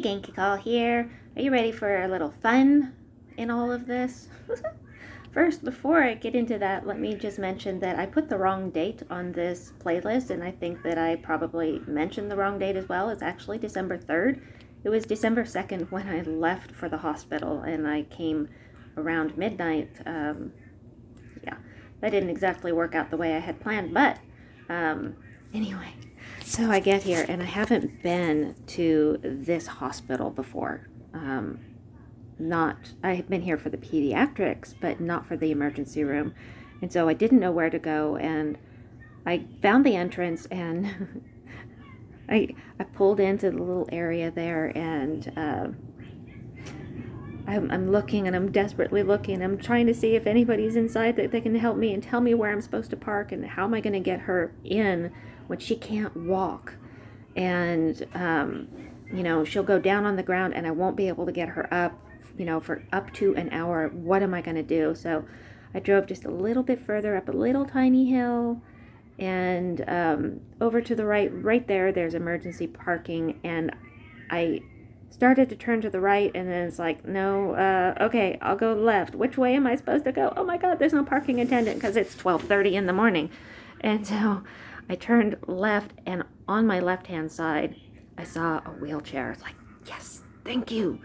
Genki Call here. Are you ready for a little fun in all of this? First, before I get into that, let me just mention that I put the wrong date on this playlist, and I think that I probably mentioned the wrong date as well. It's actually December 3rd. It was December 2nd when I left for the hospital, and I came around midnight. Yeah, that didn't exactly work out the way I had planned, but anyway. So I get here, and I haven't been to this hospital before. I had been here for the pediatrics, but not for the emergency room. And so I didn't know where to go, and I found the entrance, and I pulled into the little area there, and I'm looking, and I'm desperately looking. I'm trying to see if anybody's inside that they can help me and tell me where I'm supposed to park, and how am I going to get her in when she can't walk. And she'll go down on the ground, and I won't be able to get her up, for up to an hour. What am I going to do? So I drove just a little bit further up a little tiny hill, and over to the right there's emergency parking, and I started to turn to the right, and then it's like, no, okay, I'll go left. Which way am I supposed to go? Oh my God, there's no parking attendant because it's 12:30 in the morning. And so I turned left, and on my left-hand side, I saw a wheelchair. It's like, yes, thank you.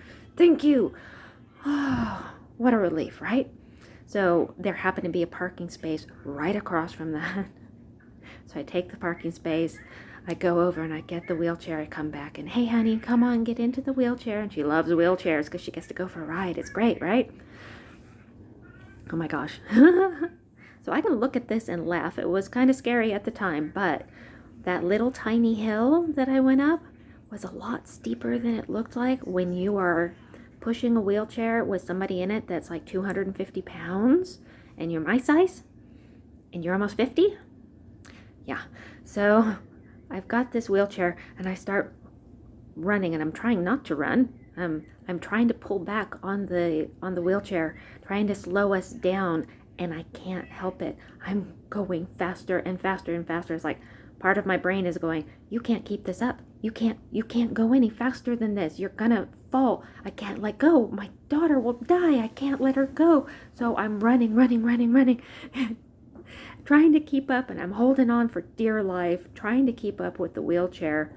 Oh, what a relief, right? So there happened to be a parking space right across from that. So I take the parking space, I go over, and I get the wheelchair. I come back, and hey, honey, come on, get into the wheelchair. And she loves wheelchairs because she gets to go for a ride. It's great, right? Oh my gosh. So I can look at this and laugh. It was kind of scary at the time, but that little tiny hill that I went up was a lot steeper than it looked like when you are pushing a wheelchair with somebody in it that's like 250 pounds, and you're my size, and you're almost 50. Yeah. So I've got this wheelchair, and I start running, and I'm trying not to run. I'm trying to pull back on the wheelchair, trying to slow us down, and I can't help it. I'm going faster and faster and faster. It's like part of my brain is going, you can't keep this up. You can't go any faster than this. You're gonna fall. I can't let go. My daughter will die. I can't let her go. So I'm running, trying to keep up, and I'm holding on for dear life, trying to keep up with the wheelchair.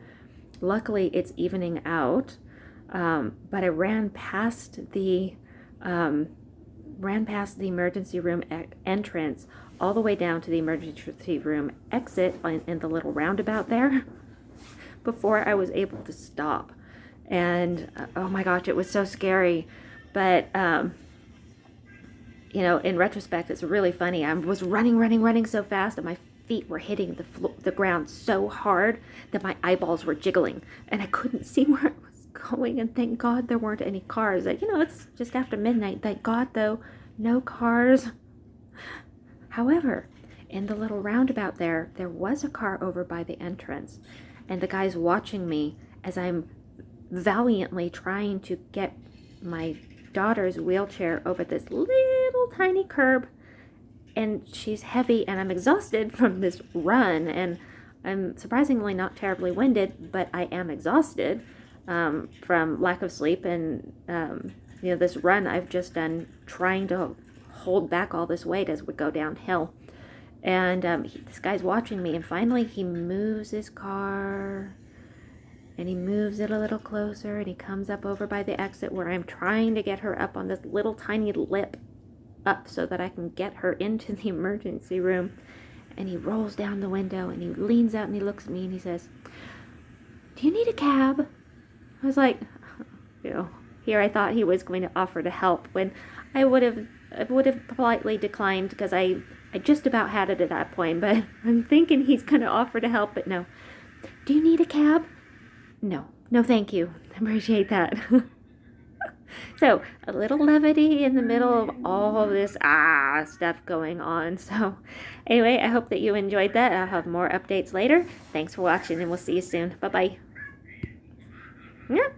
Luckily, it's evening out, but I ran past the emergency room entrance all the way down to the emergency room exit in the little roundabout there before I was able to stop. And oh my gosh, it was so scary. But in retrospect, it's really funny. I was running so fast, and my feet were hitting the ground so hard that my eyeballs were jiggling, and I couldn't see where I was going. And thank God there weren't any cars. It's just after midnight. Thank God, though, no cars. However, in the little roundabout there was a car over by the entrance, and the guy's watching me as I'm valiantly trying to get my daughter's wheelchair over this little tiny curb, and she's heavy, and I'm exhausted from this run, and I'm surprisingly not terribly winded, but I am exhausted from lack of sleep, and this run I've just done trying to hold back all this weight as we go downhill. And this guy's watching me, and finally he moves his car, and he moves it a little closer, and he comes up over by the exit where I'm trying to get her up on this little tiny lip up so that I can get her into the emergency room. And he rolls down the window, and he leans out, and he looks at me, and he says, "Do you need a cab?" I was like, here I thought he was going to offer to help, when I would have politely declined, because I just about had it at that point. But I'm thinking he's going to offer to help, but no. "Do you need a cab?" No, thank you. I appreciate that. So a little levity in the middle of all this stuff going on. So anyway, I hope that you enjoyed that. I'll have more updates later. Thanks for watching, and we'll see you soon. Bye-bye. Yeah.